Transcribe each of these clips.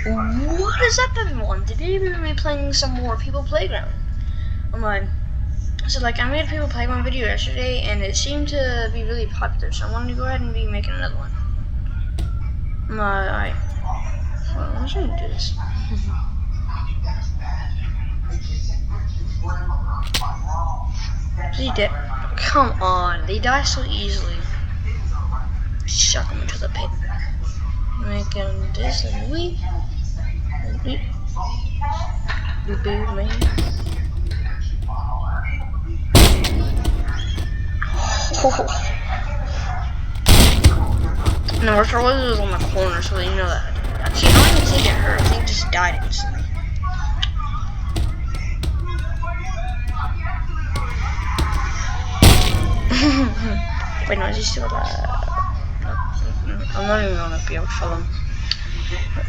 What is up, everyone? Today we're gonna be playing some more People Playground. So I made a People Playground video yesterday, and it seemed to be really popular. So I wanted to go ahead and be making another one. Alright. Well, I'm just gonna do this. They dead. Come on, they die so easily. Chuck them into the pit. Making this and we. You big man. No, our toilet was on the corner, so you know that. Actually, I don't even think it hurt. I think it just died instantly. Wait, no, is he still alive? I'm not even gonna be able to follow him.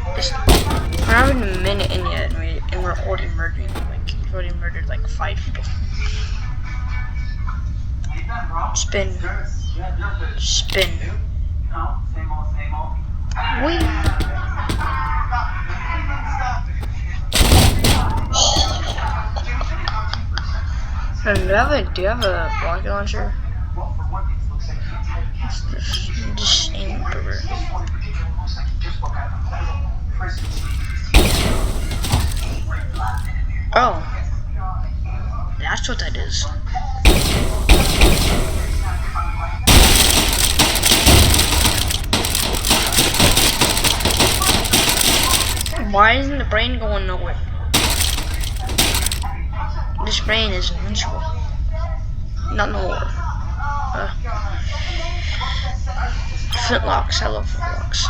We're not even a minute in yet, and we're already murdering. We've already murdered like 5 people. Spin. Spin. Wait. Do you have a rocket launcher? Just aim over. Oh. That's what that is. Why isn't the brain going nowhere? This brain is invincible. Not no more. Flintlocks. I love flintlocks.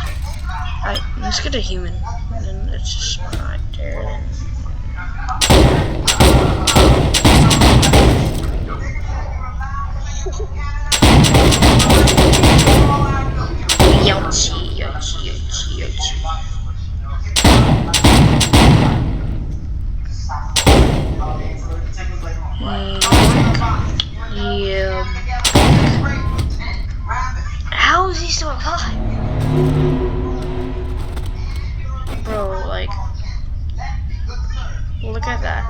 Alright, let's get a human. And then it's just right there. Yochi, yochi, yochi, yochi. Yeah. How is he still alive? Bro, like, look at that.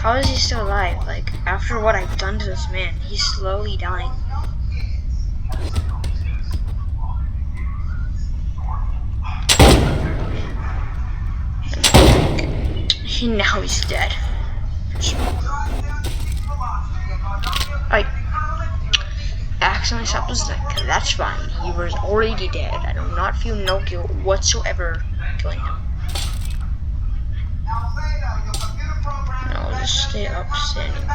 How is he still alive? Like, after what I've done to this man, he's slowly dying. Now he's dead. I accidentally stopped his neck. That's fine. He was already dead. I do not feel no guilt whatsoever killing him. No, just stay up standing.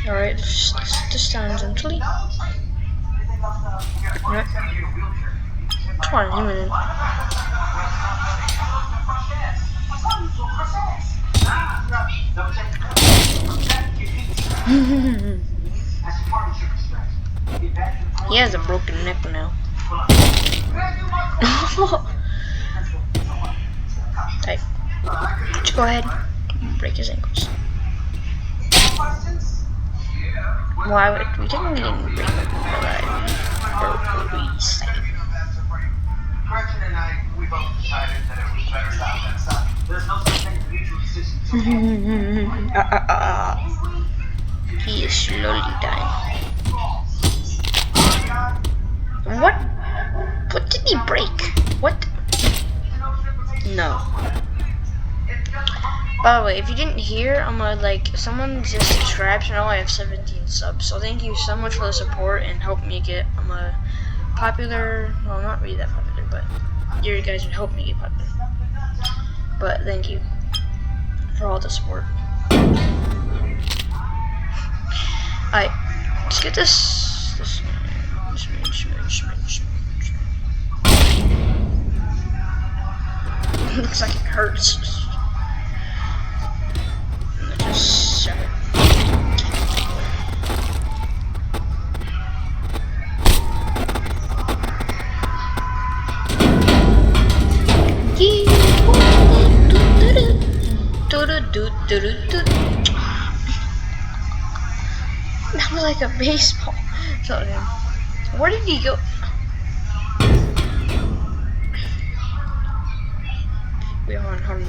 Alright, just stand gently. Right. Come on, give me a minute. He has a broken neck now. Hey, let's go ahead and break his ankles. Why would we didn't even break him alive? He is slowly dying. What? What did he break? What? No. By the way, if you didn't hear, someone just subscribed, so now I have 17 subs. So thank you so much for the support and help me get popular. Well, not really that popular, but you guys would help me get popular. But thank you for all the support. Alright, let's get this. Looks like it hurts. Just shove it. That was like a baseball. So, where did he go? Wait, hold on.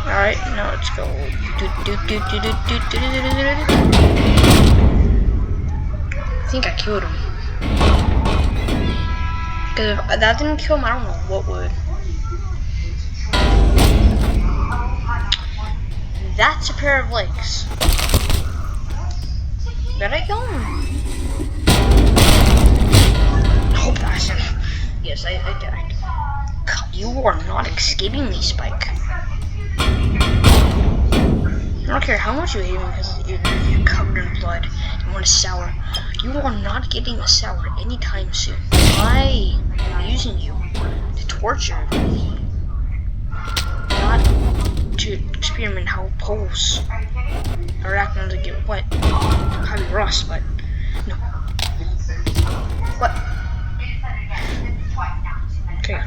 Alright, now let's go. I think I killed him. Because if that didn't kill him, I don't know what would. That's a pair of legs. Did I kill him? Oh, that's him. Yes, I died. God, you are not escaping me, Spike. I don't care how much you hate me because you're covered in blood. You want a sour. You are not getting a sour anytime soon. I am using you to torture, not to experiment how poles are acting to get wet. Probably rust, but no. What? Okay.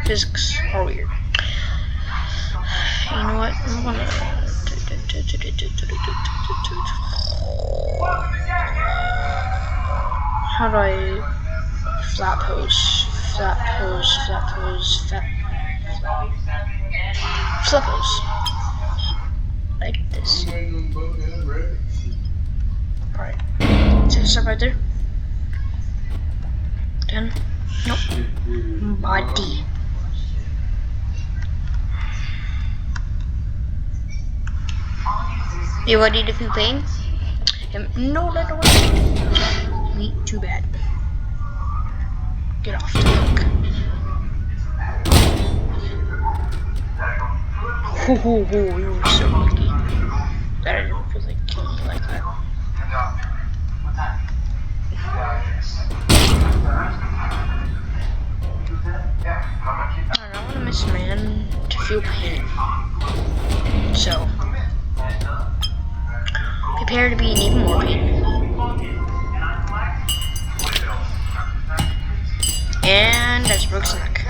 Physics are weird. You know what? I'm gonna. How do I flat pose? Flat pose, flat pose, flat pose. Like this. Alright. See the stuff right there? Then, nope. Body. You ready to feel pain? No, let away. Me, too bad. Get off the hook. Ho ho ho, you were so lucky. That I didn't feel like killing me like that. I want to miss man to feel pain. So, prepare to be in even more pain. And that's Brooke's neck.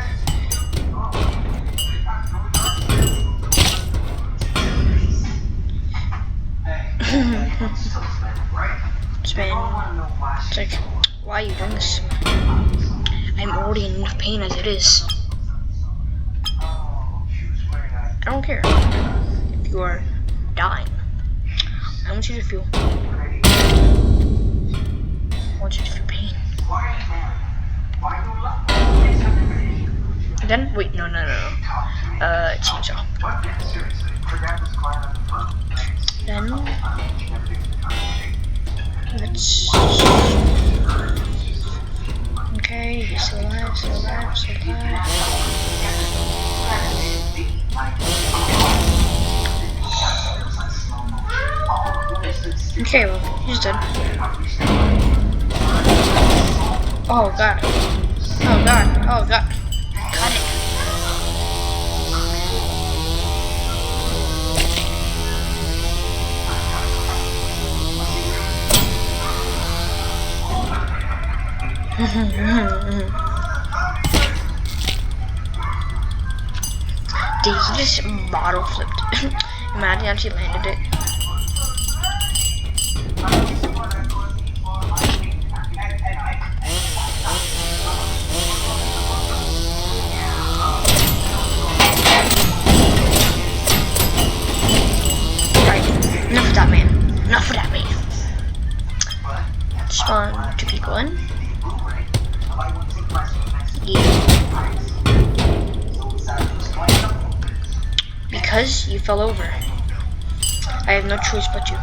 It's like, why are you doing this? I'm already in enough pain as it is. I don't care if you are dying. I want you to feel. I want you to feel pain. And then wait, no. Chainsaw. Then let's. Okay, he's still alive, still alive, still alive. Okay, well, he's dead. Oh god. Oh god. Oh god. Cut it. Dude, he just bottle flipped. Imagine how she landed it. Right, enough of that man. Enough of that man. Spawn 2 people in. Yeah. Because you fell over. I have no choice but to.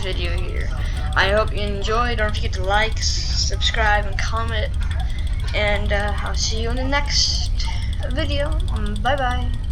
video here. I hope you enjoyed. Don't forget to like, subscribe, and comment. And I'll see you in the next video. Bye bye.